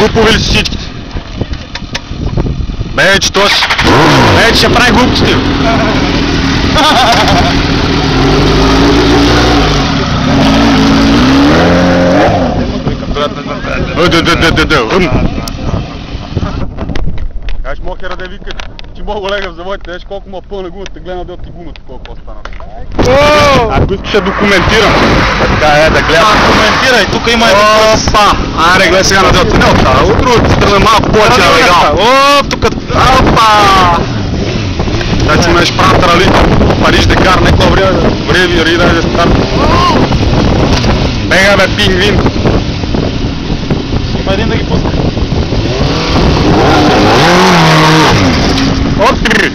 Глупови ли си всичките? Бе, че то си... Бе, че ще прави глупости. Кажеш, мохера да вика, че мога лега в заводите, виж колко му пълна гумата, гледам да ти гумата, колко остана. Ако искаш да документирам. Така е, да гледам. Коментирай, тук има един път. Опа! Аре, гледай сега на делото. Не оттава, от другата страна малко повече на легал. Оп, тук. Опа! Значи имаш прата, нали? Париж Декар, неко време рида е старт. Бега бе, пингвин. Има един да ги пуска. Откри!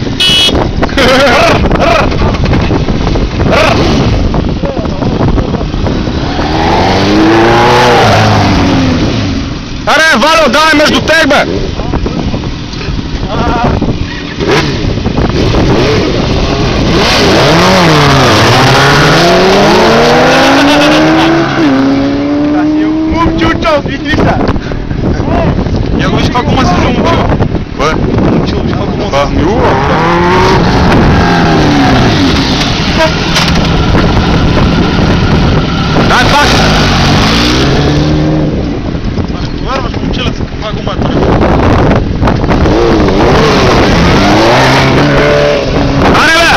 Аре, Валю, давай между тег, бе! Момчучо, види се! Я го виж каква гума си взел, момчил. Бе? Момчил, виж каква гума си Ба, милува. Дай пак! Вярваш, момчилеца, каква гума е това? Аре, бе!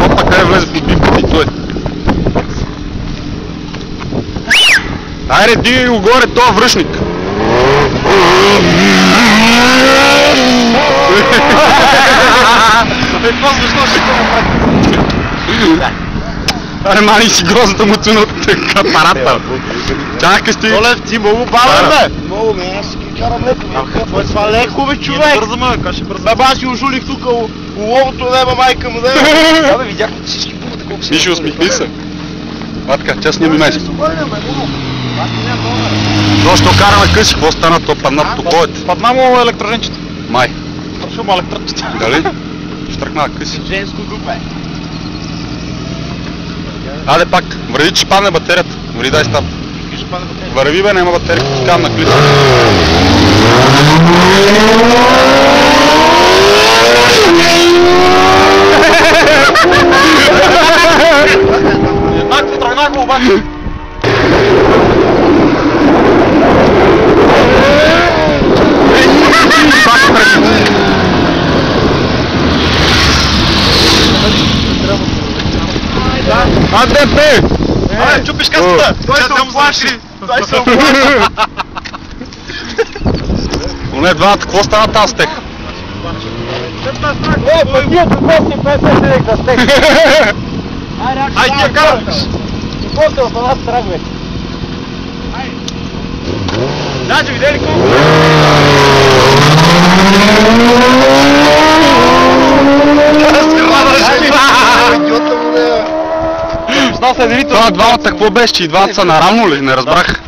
Опа, къде влезе в любимката и той. Айде, дигай го горе, това връшник. Какво защо ще го Аре, мани си грозата му цуна от апарата. Чакай сте. Олев, ти много бавен, бе! Много ме, аз си ги карам леко. Какво е това леко, бе, човек? Бързаме, бе, как ще бързаме? Бе, аз си ожулих тук уловото неба, майка му, да. Абе, видяхме всички гумата, колко си. Миши, усмихни се. Матка, тя сними месец. Защо караме къси, какво стана то паднат токовете? Падна му електроженчето. Май. Пършил му електричето. Дали? Штръкна къси. Женско групе. Аде пак, вреди, че падне батерията. Вреди, дай старт. Ще падне батерия. Върви, бе, няма батерия, като кам на клица. Еднакво, тройнако, обаче. АДП! Ай, чупиш каската! Той се оплаши! Той се оплаши! Поне двамата, какво стана там с тех? Пътия до 250 лек за стек! Ай, ти я караш! Какво се от една страна, бе? Значи, видели колко? Това двамата какво беше, че и двамата са наравно ли? Не разбрах.